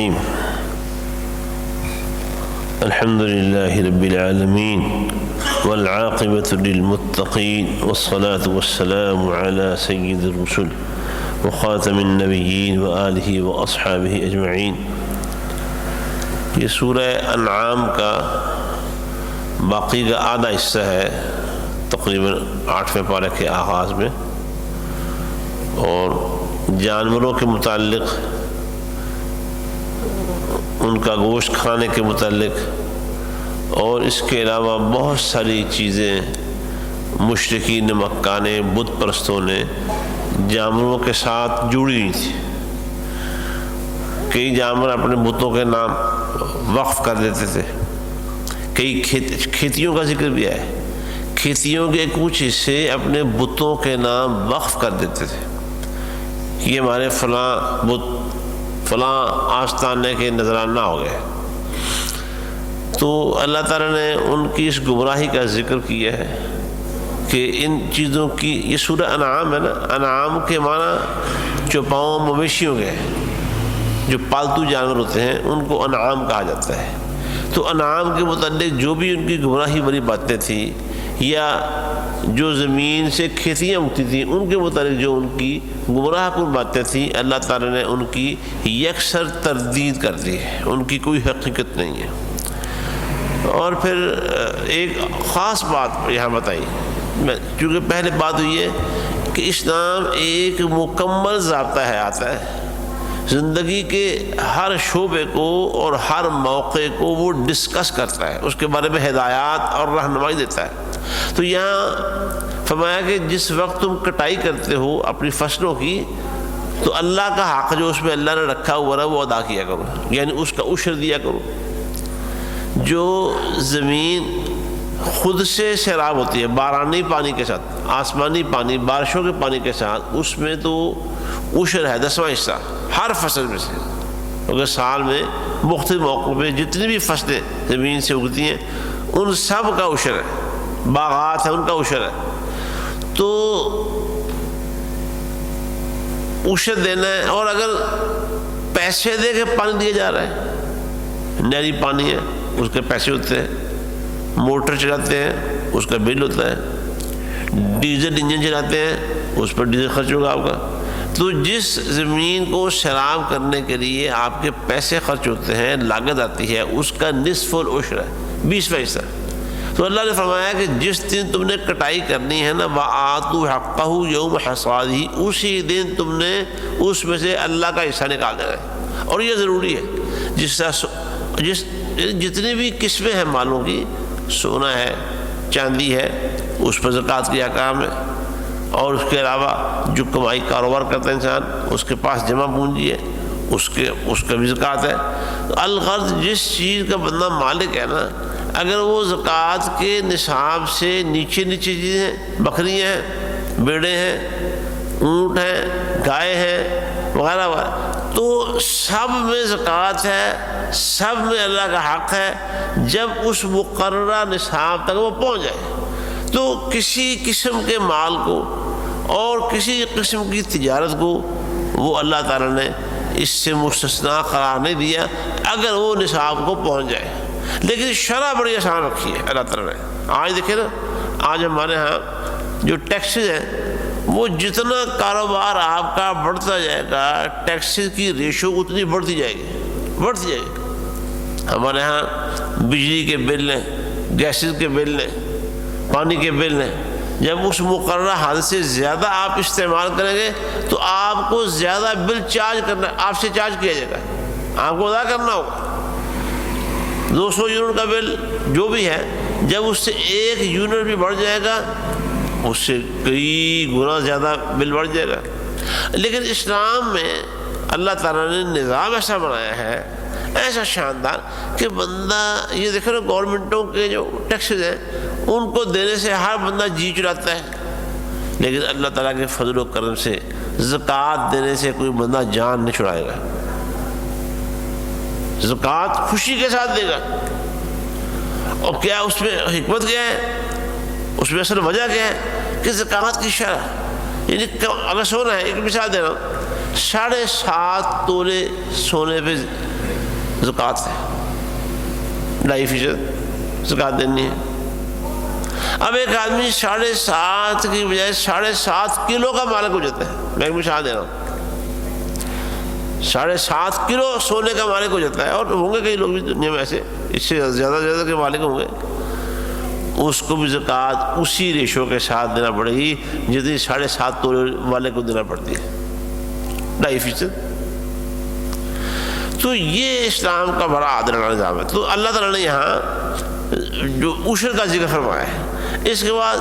الرحیم الحمد للہ رب العالمین والعاقبۃ للمتقین والصلاة والسلام علی سید الرسل وخاتم النبیین وآلہ واصحابہ اجمعین۔ یہ سورہ انعام کا باقی کا آدھا حصہ ہے، تقریباً 8ویں پارے کے آغاز میں، اور جانوروں کے متعلق، ان کا گوشت کھانے کے متعلق، اور اس کے علاوہ بہت ساری چیزیں مشرکین مکہ نے، بت پرستوں نے جانوروں کے ساتھ جڑی ہوئی تھی۔ کئی جانور اپنے بتوں کے نام وقف کر دیتے تھے، کئی کھیتیوں کا ذکر بھی ہے، کھیتیوں کے کچھ حصے اپنے بتوں کے نام وقف کر دیتے تھے کہ یہ ہمارے فلاں بت فلاں آستانے کے نذرانہ ہو گئے۔ تو اللہ تعالیٰ نے ان کی اس گمراہی کا ذکر کیا ہے کہ ان چیزوں کی، یہ سورہ انعام ہے نا، انعام کے معنی چوپاؤں مویشیوں کے، جو پالتو جانور ہوتے ہیں ان کو انعام کہا جاتا ہے۔ تو انعام کے متعلق جو بھی ان کی گمراہی بری باتیں تھیں، یا جو زمین سے کھیتیاں اگتی تھیں ان کے متعلق جو ان کی گمراہ کن باتیں تھیں، اللہ تعالیٰ نے ان کی یکسر تردید کر دی ہے، ان کی کوئی حقیقت نہیں ہے۔ اور پھر ایک خاص بات یہاں بتائی، چونکہ پہلے بات ہوئی ہے کہ اسلام ایک مکمل ضابطہ حیات ہے، زندگی کے ہر شعبے کو اور ہر موقع کو وہ ڈسکس کرتا ہے، اس کے بارے میں ہدایات اور رہنمائی دیتا ہے۔ تو یہاں فرمایا کہ جس وقت تم کٹائی کرتے ہو اپنی فصلوں کی، تو اللہ کا حق جو اس میں اللہ نے رکھا ہوا ہے وہ ادا کیا کرو، یعنی اس کا عشر دیا کرو۔ جو زمین خود سے سیراب ہوتی ہے بارانی پانی کے ساتھ، آسمانی پانی، بارشوں کے پانی کے ساتھ، اس میں تو عشر ہے 10واں حصہ ہر فصل میں سے، اگر سال میں مختلف موقعوں پہ جتنی بھی فصلیں زمین سے اگتی ہیں ان سب کا عشر ہے، باغات ہیں ان کا عشر ہے۔ تو عشر دینا ہے، اور اگر پیسے دے کے پانی دیا جا رہا ہے، نہری پانی ہے اس کے پیسے ہوتے ہیں، موٹر چلاتے ہیں اس کا بل ہوتا ہے، ڈیزل انجن چلاتے ہیں اس پر ڈیزل خرچ ہوگا آپ کا۔ تو جس زمین کو سیراب کرنے کے لیے آپ کے پیسے خرچ ہوتے ہیں، لاگت آتی ہے، اس کا نصف العشر ہے، 20واں حصہ۔ تو اللہ نے فرمایا کہ جس دن تم نے کٹائی کرنی ہے نا، وَآتُوا حَقَّهُ يَوْمَ حَصَادِهِ، اسی دن تم نے اس میں سے اللہ کا حصہ نکال دینا ہے۔ اور یہ ضروری ہے، جتنی بھی قسمیں ہیں مالوں کی، سونا ہے، چاندی ہے، اس پر زکوٰۃ کے احکام ہے، اور اس کے علاوہ جو کمائی کاروبار کرتا ہے انسان، اس کے پاس جمع پونجی ہے، اس کا بھی زکوٰۃ ہے۔ الغرض جس چیز کا بندہ مالک ہے نا، اگر وہ زکوٰۃ کے نصاب سے نیچے چیزیں ہیں، بکریاں ہیں، بیڑے ہیں، اونٹ ہیں، گائے ہیں وغیرہ وغیرہ، تو سب میں زکوٰۃ ہے، سب میں اللہ کا حق ہے۔ جب اس مقررہ نصاب تک وہ پہنچ جائے تو کسی قسم کے مال کو اور کسی قسم کی تجارت کو وہ اللہ تعالیٰ نے اس سے مستثنا قرار نہیں دیا اگر وہ نصاب کو پہنچ جائے۔ لیکن شرح بڑی آسان رکھی ہے اللہ تعالیٰ نے۔ آج دیکھیں نا، آج ہمارے ہاں جو ٹیکسز ہیں، وہ جتنا کاروبار آپ کا بڑھتا جائے گا، ٹیکسز کی ریشو اتنی بڑھتی جائے گی۔ ہمارے ہاں بجلی کے بل ہیں، گیسز کے بل ہیں، پانی کے بل ہیں، جب اس مقررہ حد سے زیادہ آپ استعمال کریں گے تو آپ کو زیادہ بل چارج کرنا، آپ سے چارج کیا جائے گا، آپ کو ادا کرنا ہوگا۔ 200 یونٹ کا بل جو بھی ہے، جب اس سے 1 یونٹ بھی بڑھ جائے گا اس سے کئی گنا زیادہ بل بڑھ جائے گا۔ لیکن اسلام میں اللہ تعالیٰ نے نظام ایسا بنایا ہے، ایسا شاندار، کہ بندہ یہ دیکھو نا، گورنمنٹوں کے جو ٹیکسز ہیں ان کو دینے سے ہر بندہ جی چلاتا ہے، لیکن اللہ تعالیٰ کے فضل و کرم سے زکوٰۃ دینے سے کوئی بندہ جان نہیں چھڑائے گا، زکوٰۃ خوشی کے ساتھ دے گا۔ اور کیا اس میں حکمت کیا ہے، اس میں اصل وجہ کیا ہے کہ زکوٰۃ کی شرح، یعنی اگر سونا ہے، ایک مثال دے رہا ہوں، 7.5 تولے سونے پہ زکوٰۃ سے 2.5% زکوٰۃ دینی ہے۔ اب ایک آدمی 7.5 کی بجائے 7.5 کلو کا مالک ہو جاتا ہے، میں ایک مثال دے رہا ہوں، 7.5 کلو سونے کا مالک ہو جاتا ہے، اور ہوں گے کئی لوگ بھی دنیا میں ایسے اس سے زیادہ کے مالک ہوں گے، اس کو بھی زکوٰۃ اسی ریشو کے ساتھ دینا پڑے گی جتنی 7.5 تولے والے کو دینا پڑتی ہے، 2.5%۔ تو یہ اسلام کا بڑا عادلانہ نظام ہے۔ تو اللہ تعالیٰ نے یہاں جو عشر کا ذکر فرمایا ہے، اس کے بعد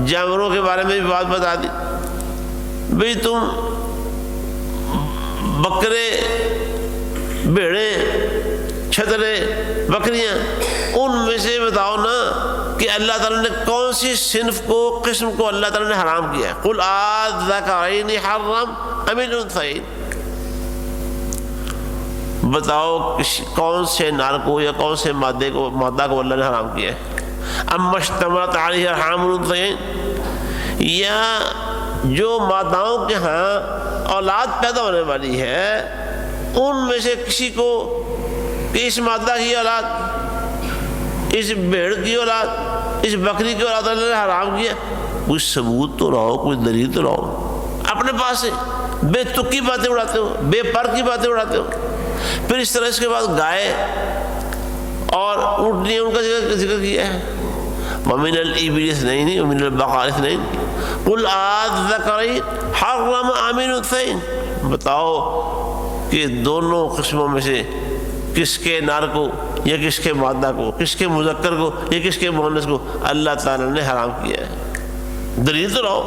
جانوروں کے بارے میں بھی بات بتا دی، بھئی تم بکرے، بھیڑے، چھترے، بکریاں، ان میں سے بتاؤ نا کہ اللہ تعالیٰ نے کون سی صنف کو، قسم کو اللہ تعالیٰ نے حرام کیا ہے۔ قُلْ آذَّكَرَيْنِ حَرَّمَ أَمِ الْأُنثَيَيْنِ، بتاؤ کون سے نر کو یا کون سے مادہ کو اللہ نے حرام کیا ہے۔ اَمَّا اشْتَمَلَتْ عَلَيْهِ أَرْحَامُ الْأُنثَيَيْنِ، یا جو ماداؤں کے ہاں اولاد پیدا ہونے والی ہے ان میں سے کسی کو اس مادہ کی اولاد، اس بھیڑ کی اولاد، اس بکری کی اولاد اللہ نے حرام کیا، کوئی ثبوت تو رہو، کوئی دلیل تو رہو۔ اپنے پاس سے بے تک کی باتیں اڑاتے ہو، بے پر کی باتیں اڑاتے ہو۔ پھر اس طرح اس کے بعد گائے اور اونٹنی، ان کا ذکر کیا ہے، وَمِنَ الْإِبِلِ اثْنَيْنِ وَمِنَ الْبَقَرِ اثْنَيْنِ قُلْ آذَّكَرَيْنِ حَرَّمَ أَمِ الْأُنثَيَيْنِ، بتاؤ کہ دونوں قسموں میں سے کس کے نر کو یا کس کے مادہ کو، کس کے مذکر کو یا کس کے مؤنث کو اللہ تعالیٰ نے حرام کیا ہے، دلیل تو لاؤ،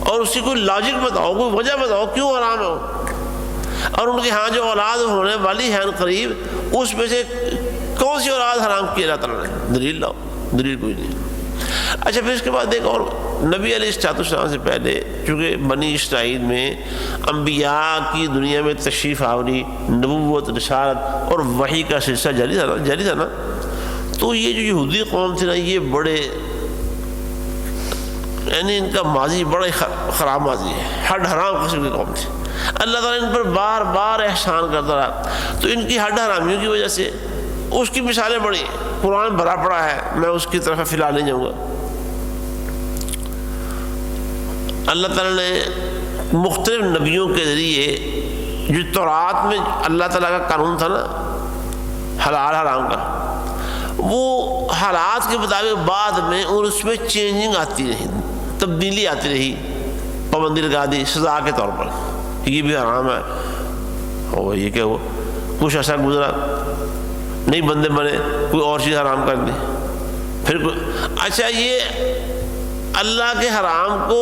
اور اس کی کوئی لاجک بتاؤ، کوئی وجہ بتاؤ کیوں حرام ہو۔ اور ان کے ہاں جو اولاد ہونے والی ہے قریب، اس میں سے کون سی اولاد حرام کی اللہ تعالیٰ نے، دلیل لاؤ، دلیل کوئی نہیں۔ اچھا پھر اس کے بعد ایک اور، نبی علیہ السلام سے پہلے چونکہ بنی اسرائیل میں انبیاء کی دنیا میں تشریف آوری، نبوت، رسالت اور وحی کا سلسلہ جاری تھا نا، تو یہ جو یہودی قوم تھی نا، یہ بڑے، یعنی ان کا ماضی بڑا خراب ماضی ہے، ہڈ حرام قسم کی قوم تھی۔ اللہ تعالیٰ ان پر بار بار احسان کرتا رہا، تو ان کی ہڈ حرامیوں کی وجہ سے اس کی مثالیں بڑی ہیں، قرآن بھرا پڑا ہے، میں اس کی طرف فی الحال نہیں جاؤں گا۔ اللہ تعالیٰ نے مختلف نبیوں کے ذریعے جو تورات میں اللہ تعالیٰ کا قانون تھا نا حلال حرام کا، وہ حالات کے مطابق بعد میں اور اس میں چینجنگ آتی رہی، تبدیلی آتی رہی، پابندی لگا دی سزا کے طور پر، یہ بھی حرام ہے، اور یہ کیا ہوا، کچھ ایسا گزرا، نہیں بندے بنے، کوئی اور چیز حرام کر دی، پھر اچھا یہ اللہ کے حرام کو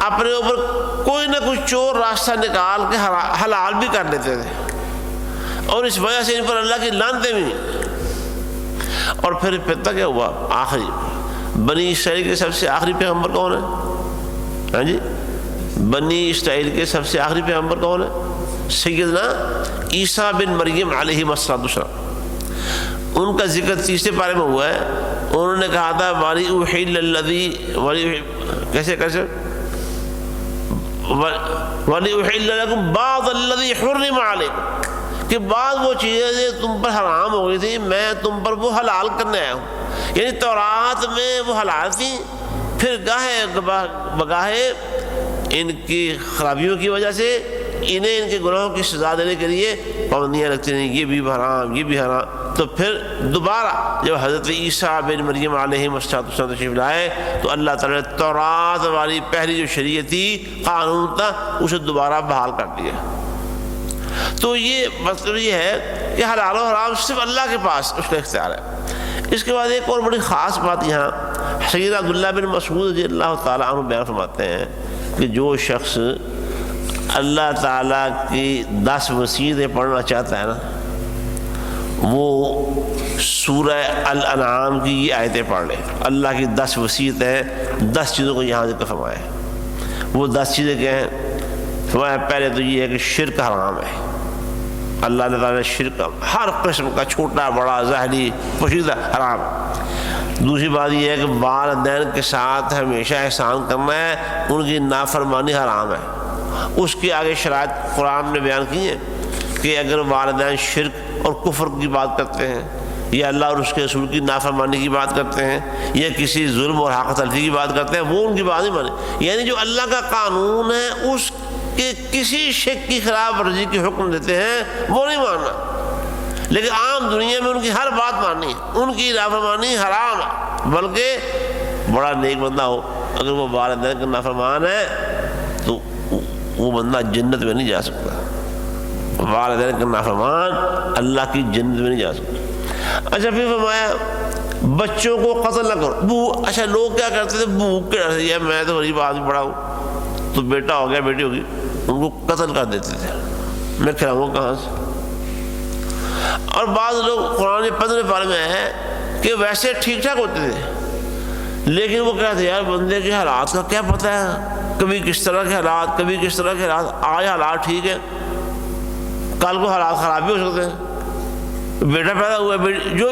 اپنے اوپر کوئی نہ کوئی چور راستہ نکال کے حلال بھی کر لیتے تھے، اور اس وجہ سے ان پر اللہ کی لعنتیں بھی۔ اور پھر پتہ کیا ہوا، آخری بنی اسرائیل کے سب سے آخری پیغمبر کون ہے؟ ہاں جی، بنی اسرائیل کے سب سے آخری پیغمبر کون ہے؟ سیدنا عیسیٰ بن مریم علیہ السلام۔ ان کا ذکر تیسرے پارے میں ہوا ہے، انہوں نے کہا تھا وَلِأُحِلَّ الَّذِي کیسے وَلِأُحِلَّ لَكُمْ بَعْضَ الَّذِي حُرِّمَ عَلَيْكُمْ، کہ بعض وہ چیزیں تم پر حرام ہو گئی تھی میں تم پر وہ حلال کرنے آیا ہوں، یعنی تورات میں وہ حلال تھی، پھر گاہے بگاہے ان کی خرابیوں کی وجہ سے انہیں ان کے گناہوں کی سزا دینے کے لیے پابندیاں رکھتی رہیں، یہ بھی حرام، یہ بھی حرام۔ تو پھر دوبارہ جب حضرت عیسیٰ بن مریم علیہ السلام تشریف لائے تو اللہ تعالیٰ نے تورات والی پہلی جو شریعت تھی، قانون تھا، اسے دوبارہ بحال کر دیا۔ تو یہ مطلب یہ ہے کہ حلال و حرام صرف اللہ کے پاس اس کا اختیار ہے۔ اس کے بعد ایک اور بڑی خاص بات یہاں سیدنا عبداللہ بن مسعود رضی اللہ تعالیٰ عنہ بیان فرماتے ہیں کہ جو شخص اللہ تعالیٰ کی 10 وصیتیں پڑھنا چاہتا ہے نا، وہ سورہ الانعام کی یہ آیتیں پڑھ لے۔ اللہ کی 10 وصیتیں، 10 چیزوں کو یہاں ذکر فرمایا ہے۔ وہ 10 چیزیں کیا ہیں؟ فرمایا پہلے تو یہ ہے کہ شرک حرام ہے، اللہ تعالیٰ نے شرک ہر قسم کا چھوٹا بڑا ظاہری پوشیدہ حرام۔ دوسری بات یہ ہے کہ والدین کے ساتھ ہمیشہ احسان کرنا ہے، ان کی نافرمانی حرام ہے۔ اس کی آگے شرائط قرآن نے بیان کی ہیں کہ اگر والدین شرک اور کفر کی بات کرتے ہیں یا اللہ اور اس کے رسول کی نافرمانی کی بات کرتے ہیں یا کسی ظلم اور حق تلفی کی بات کرتے ہیں، وہ ان کی بات نہیں مانے. یعنی جو اللہ کا قانون ہے اس کے کسی شک کی خلاف ورزی کی حکم دیتے ہیں وہ نہیں ماننا. لیکن عام دنیا میں ان کی ہر بات ماننی ہے، ان کی نافرمانی حرام ہے. بلکہ بڑا نیک بندہ ہو اگر وہ والدین کا نافرمان ہے تو وہ بندہ جنت میں نہیں جا سکتا. والدین کا نافرمان اللہ کی جنت میں نہیں جا سکتا. اچھا پھر فرمایا بچوں کو قتل نہ کرو. اچھا لوگ کیا کرتے تھے بھوک کے ڈر سے، میں تو غریب آدمی پڑا ہوں تو بیٹا ہو گیا بیٹی ہوگی ان کو قتل کر دیتے تھے، میں کھلاؤں گا کہاں سے. اور بعض لوگ قرآن 15 پارے میں ہے کہ ویسے ٹھیک ٹھاک ہوتے تھے لیکن وہ کہتے ہیں یار بندے کے حالات کا کیا پتہ ہے، کبھی کس طرح کے حالات کبھی کس طرح کے حالات. آج حالات ٹھیک ہے کل کو حالات خراب بھی ہو سکتے ہیں. بیٹا پیدا ہوا ہے جو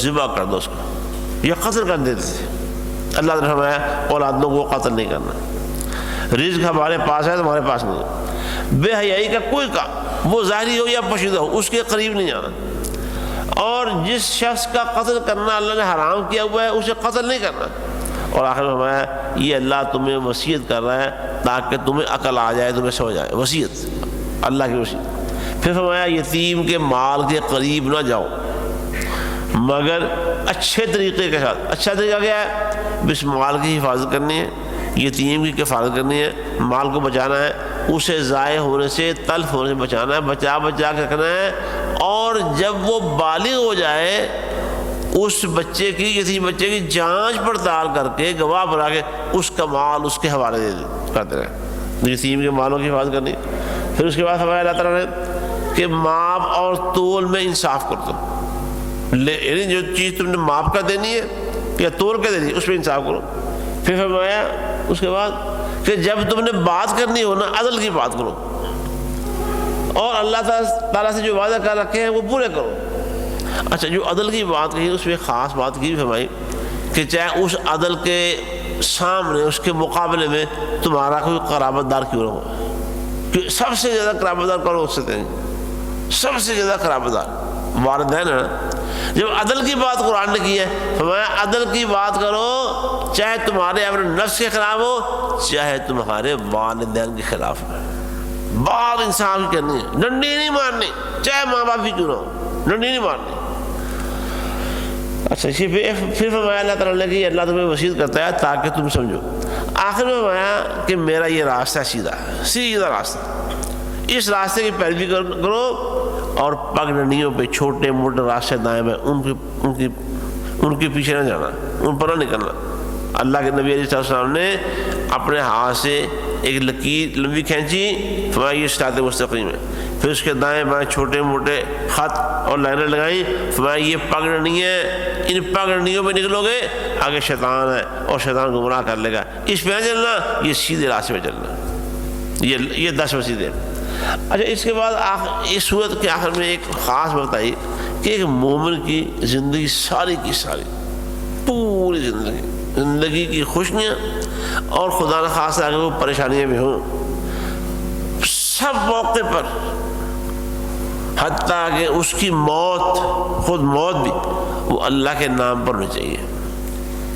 ذبح کر دو اس کو یا قتل کر دیتے تھے. اللہ نے فرمایا اولادوں کو قتل نہیں کرنا. رزق ہمارے پاس ہے تمہارے پاس نہیں ہے. بے حیائی کا کوئی کام وہ ظاہری ہو یا پوشیدہ ہو اس کے قریب نہیں جانا. اور جس شخص کا قتل کرنا اللہ نے حرام کیا ہوا ہے اسے قتل نہیں کرنا. اور آخر میں فرمایا یہ اللہ تمہیں وصیت کر رہا ہے تاکہ تمہیں عقل آ جائے، تمہیں سمجھ آئے. وصیت اللہ کی وصیت. پھر فرمایا یتیم کے مال کے قریب نہ جاؤ مگر اچھے طریقے کے ساتھ. اچھا طریقہ کیا ہے؟ اس مال کی حفاظت کرنی ہے، یتیم کی کفالت کرنی ہے، مال کو بچانا ہے، اسے ضائع ہونے سے تلف ہونے سے بچانا ہے، بچا کے رکھنا ہے. اور جب وہ بالغ ہو جائے اس بچے کی یتیم بچے کی جانچ پڑتال کر کے گواہ بنا کے اس کا مال اس کے حوالے دے کرتے رہے. یتیم کے مالوں کی حفاظت کرنی. پھر اس کے بعد ہمارے اللہ تعالیٰ نے کہ ماپ اور تول میں انصاف کر دو. یعنی جو چیز تم نے ماپ کر دینی ہے یا تول کر دینی ہے اس پہ انصاف کرو. پھر فرمایا اس کے بعد کہ جب تم نے بات کرنی ہو نا عدل کی بات کرو اور اللہ تعالیٰ سے جو وعدہ کر رکھے ہیں وہ پورے کرو. اچھا جو عدل کی بات کہی اس میں خاص بات کی فرمائی کہ چاہے اس عدل کے سامنے اس کے مقابلے میں تمہارا کوئی قرابت دار کیوں نہ ہو، کہ سب سے زیادہ قرابت دار کرو اس سے دیں. سب سے زیادہ قرابت دار والدین ہے. جب عدل کی بات قرآن نے کی ہے فرمایا عدل کی بات کرو چاہے تمہارے امر نفس کے خلاف ہو چاہے تمہارے والدین کے خلاف ہو. بات انصاف کی کرنی ہے، ڈنڈی نہیں مارنی چاہے ماں باپ بھی کیوں نہ ہو، ڈنڈی نہیں مارنی. اچھا پھر فرمایا اللہ تعالیٰ نے کہ اللہ تمہیں وصیت کرتا ہے تاکہ تم سمجھو. آخر میں فرمایا کہ میرا یہ راستہ سیدھا راستہ، اس راستے کی پیروی کرو اور پگڈنڈیوں پہ چھوٹے موٹے راستے دائیں بائیں ان کے پیچھے نہ جانا، ان پر نہ نکلنا. اللہ کے نبی علیہ السلام نے اپنے ہاتھ سے ایک لکیر لمبی کھینچی فرمایا یہ صراط مستقیم ہے. پھر اس کے دائیں بائیں چھوٹے موٹے خط اور لائنیں لگائیں فرمایا یہ پگڈنڈی ہے، ان پگڈنڈیوں پہ نکلو گے آگے شیطان ہے اور شیطان گمراہ کر لے گا. اس پہ نہ چلنا، یہ سیدھے راستے پہ چلنا. یہ 10 وسیلے. اچھا اس کے بعد اس صورت کے آخر میں ایک خاص بتائی کہ ایک مومن کی زندگی ساری کی ساری پوری زندگی کی خوشیاں اور خدا نخواستہ اگر وہ پریشانیاں بھی ہوں سب موقع پر حتیٰ کہ اس کی موت خود موت بھی وہ اللہ کے نام پر ہونی چاہیے.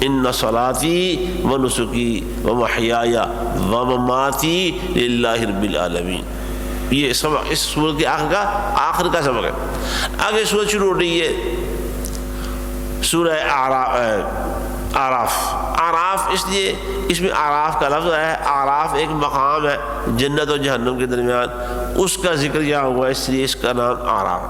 ان صلاتی و نسکی و محیایا و مماتی للہ رب العالمین. یہ سبق اس سورت کے آخر کا سبق ہے. آگے سورت شروع ہو رہی ہے سورہ آراف اس لیے اس میں آراف کا لفظ ہے. آراف ایک مقام ہے جنت اور جہنم کے درمیان، اس کا ذکر یہاں ہوا اس لیے اس کا نام آراف.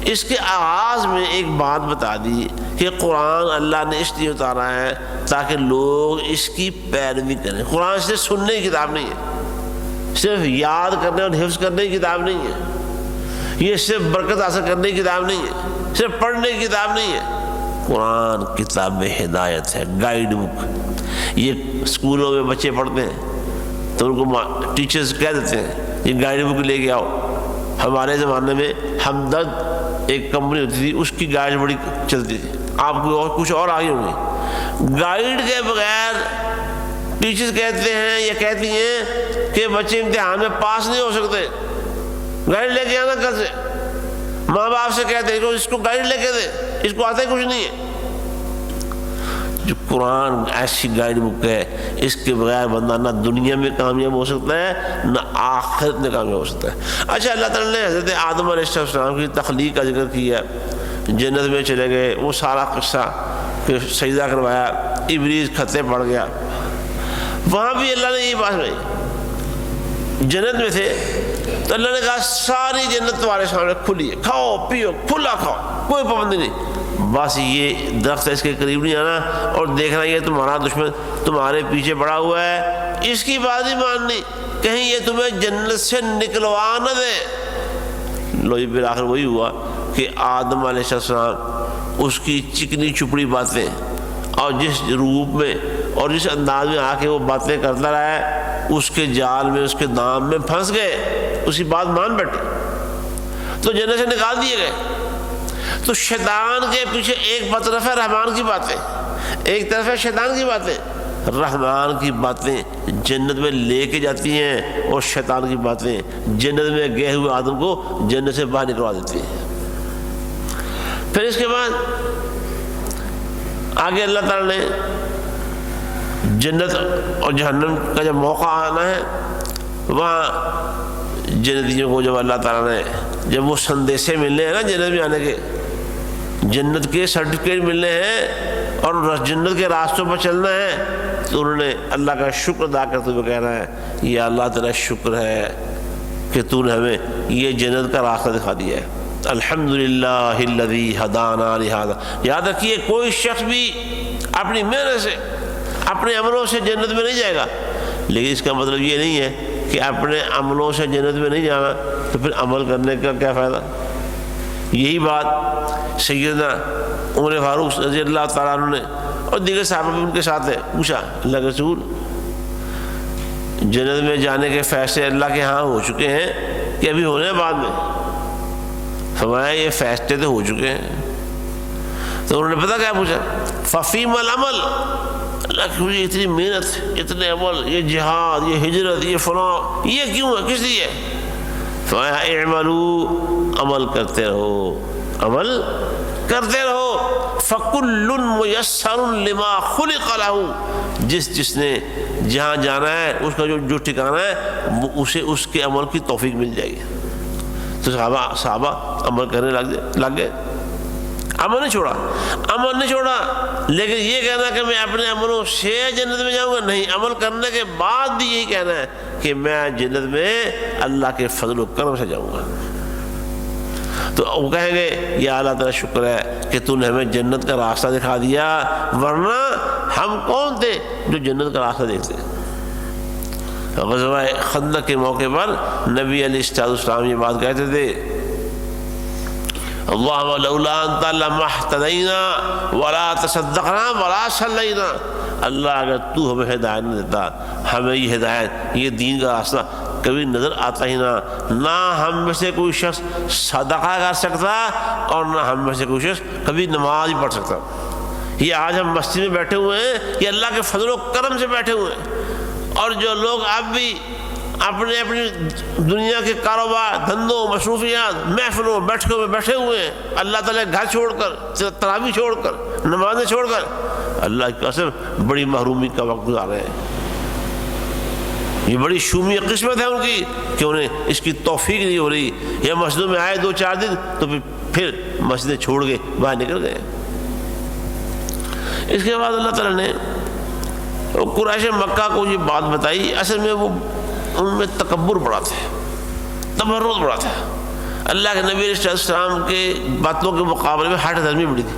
اس کے آغاز میں ایک بات بتا دی کہ قرآن اللہ نے اس لیے اتارا ہے تاکہ لوگ اس کی پیروی کریں. قرآن صرف سننے کی کتاب نہیں ہے، صرف یاد کرنے اور حفظ کرنے کی کتاب نہیں ہے، یہ صرف برکت حاصل کرنے کی کتاب نہیں ہے، صرف پڑھنے کی کتاب نہیں ہے. قرآن کتاب ہدایت ہے، گائیڈ بک. یہ اسکولوں میں بچے پڑھتے ہیں تو ان کو ٹیچرز کہہ دیتے ہیں یہ گائیڈ بک لے کے آؤ. ہمارے زمانے میں ہمدرد ایک کمپنی ہوتی تھی، اس کی گائیڈ بڑی چلتی تھی. آپ کو اور کچھ اور آگے ہوں گے. گائیڈ کے بغیر ٹیچرز کہتے ہیں یا کہتی ہیں کہ بچے امتحان میں پاس نہیں ہو سکتے، گائیڈ لے کے آنا گھر سے. ماں باپ سے کہتے ہیں اس کو گائیڈ لے کے دے، اس کو آتا ہی کچھ نہیں ہے۔ جو قرآن ایسی گائیڈ بک ہے، اس کے بغیر بندہ نہ دنیا میں کامیاب ہو سکتا ہے نہ آخرت میں کامیاب ہو سکتا ہے۔ اچھا، اللہ تعالیٰ نے حضرت آدم علیہ السلام کی تخلیق کا ذکر کیا، جنت میں چلے گئے، وہ سارا قصہ، پھر سجدہ کروایا، ابلیس کھتے پڑ گیا۔ وہاں بھی اللہ نے یہی بات کہی، جنت میں تھے تو اللہ نے کہا ساری جنت تمہارے سامنے کھلی ہے، کھاؤ پیو کھلا کھاؤ، کوئی پابندی نہیں، بس یہ درخت اس کے قریب نہیں آنا اور دیکھنا یہ تمہارا دشمن تمہارے پیچھے پڑا ہوا ہے، اس کی بات نہیں ماننی، کہیں یہ تمہیں جنت سے نکلوا نہ دے۔ لو، پھر آخر وہی ہوا کہ آدم علیہ السلام اس کی چکنی چپڑی باتیں اور جس روپ میں اور جس انداز میں آ کے وہ باتیں کرتا رہا ہے، اس کے جال میں، اس کے دام میں پھنس گئے، اسی بات مان بیٹھے تو جنت سے نکال دیے گئے۔ تو شیطان کے پیچھے ایک طرف ہے رحمان کی باتیں، ایک طرف ہے شیطان کی باتیں۔ رحمان کی باتیں جنت میں لے کے جاتی ہیں اور شیطان کی باتیں جنت میں گئے ہوئے آدم کو جنت سے باہر نکلوا دیتی ہیں۔ پھر اس کے بعد آگے اللہ تعالیٰ نے جنت اور جہنم کا جب موقع آنا ہے، وہاں جنتیوں کو جب اللہ تعالیٰ نے جب وہ سندیشے ملنے ہیں نا جنت میں آنے کے، جنت کے سرٹیفکیٹ ملنے ہیں اور جنت کے راستوں پر چلنا ہے، تو انہوں نے اللہ کا شکر ادا کرتے ہوئے کہنا ہے یا اللہ تیرا شکر ہے کہ تو نے ہمیں یہ جنت کا راستہ دکھا دیا ہے، الحمدللہ الذی ہدانا لہذا۔ یاد رکھیے کوئی شخص بھی اپنی محنت سے اپنے عملوں سے جنت میں نہیں جائے گا، لیکن اس کا مطلب یہ نہیں ہے کہ اپنے عملوں سے جنت میں نہیں جانا تو پھر عمل کرنے کا کیا فائدہ۔ یہی بات سیدنا عمر فاروق رضی اللہ تعالیٰ عنہ نے اور دیگر صحابہ بھی ان کے ساتھ ہے، پوچھا اللہ کے رسول جنت میں جانے کے فیصلے اللہ کے ہاں ہو چکے ہیں کہ ابھی ہونے ہیں بعد میں؟ فرمایا یہ فیصلے تو ہو چکے ہیں۔ تو انہوں نے پتہ کیا پوچھا، ففیم العمل، اللہ کی مجھے اتنی محنت، اتنے عمل، یہ جہاد، یہ ہجرت، یہ فلاں، یہ کیوں ہے، کس لیے؟ فرمایا اعملوا، عمل کرتے رہو، عمل کرتے رہو، فکل میسر لما خلق لہ، جس نے جہاں جانا ہے اس کا جو ٹھکانا ہے اسے اس کے عمل کی توفیق مل جائے گی۔ تو صحابہ عمل کرنے لگ گئے، عمل نہیں چھوڑا، لیکن یہ کہنا کہ میں اپنے عملوں سے جنت میں جاؤں گا نہیں، عمل کرنے کے بعد بھی یہی کہنا ہے کہ میں جنت میں اللہ کے فضل و کرم سے جاؤں گا۔ تو وہ کہیں گے یا اللہ تعالیٰ شکر ہے کہ تو نے ہمیں جنت کا راستہ دکھا دیا، ورنہ ہم کون تھے جو جنت کا راستہ دیکھتے۔ غزوہ خندق کے موقع پر نبی علیہ السلام یہ بات کہتے تھے، اللہم لولا انت لما اہتدینا ولا تصدقنا ولا صلینا، اللہ اگر تو ہمیں ہدایت نہ دیتا، ہمیں یہ ہدایت، یہ دین کا راستہ کبھی نظر آتا ہی نہ ہم میں سے کوئی شخص صدقہ کر سکتا اور نہ ہم میں سے کوئی شخص کبھی نماز ہی پڑھ سکتا۔ یہ آج ہم مسجد میں بیٹھے ہوئے ہیں، یہ اللہ کے فضل و کرم سے بیٹھے ہوئے ہیں، اور جو لوگ اب بھی اپنی دنیا کے کاروبار، دھندوں، مصروفیات، محفلوں، بیٹھکوں میں بیٹھے ہوئے ہیں، اللہ تعالیٰ گھر چھوڑ کر، تراویح چھوڑ کر، نمازیں چھوڑ کر اللہ کی قسم بڑی محرومی کا وقت گزار رہے ہیں۔ یہ بڑی شومی قسمت ہے ان کی کہ انہیں اس کی توفیق نہیں ہو رہی، یا مسجدوں میں آئے 2-4 دن تو پھر مسجدیں چھوڑ کے باہر نکل گئے۔ اس کے بعد اللہ تعالیٰ نے قریش مکہ کو یہ بات بتائی، اصل میں وہ ان میں تکبر بڑا تھا، تمرد بڑا تھا، اللہ کے نبی علیہ السلام کے باتوں کے مقابلے میں ہٹ دھرمی بڑی تھی۔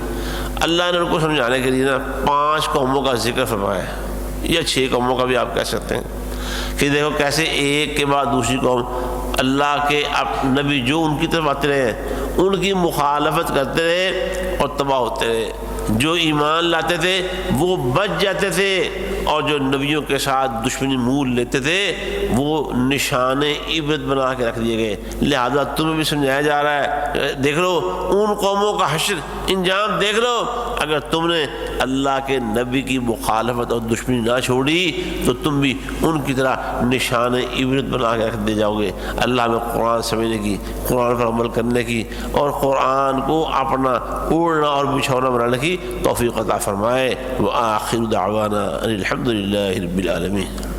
اللہ نے ان کو سمجھانے کے لیے 5 قوموں کا ذکر فرمایا ہے، یا 6 قوموں کا بھی آپ کہہ سکتے ہیں، کہ دیکھو کیسے ایک کے بعد دوسری قوم اللہ کے نبی جو ان کی طرف آتے رہے ان کی مخالفت کرتے رہے اور تباہ ہوتے رہے، جو ایمان لاتے تھے وہ بچ جاتے تھے، اور جو نبیوں کے ساتھ دشمنی مول لیتے تھے وہ نشان عبرت بنا کے رکھ دیے گئے. لہذا تمہیں بھی سمجھایا جا رہا ہے دیکھ لو ان قوموں کا حشر انجام دیکھ لو. اگر تم نے اللہ کے نبی کی مخالفت اور دشمنی نہ چھوڑی تو تم بھی ان کی طرح نشان عبرت بنا کے رکھ دے جاؤ گے. اللہ ہمیں قرآن سمجھنے کی، قرآن پر عمل کرنے کی اور قرآن کو اپنا اوڑھنا اور بچھونا بنانے کی توفیق عطا فرمائے. وآخر دعوانا ان الحمد للہ رب العالمین.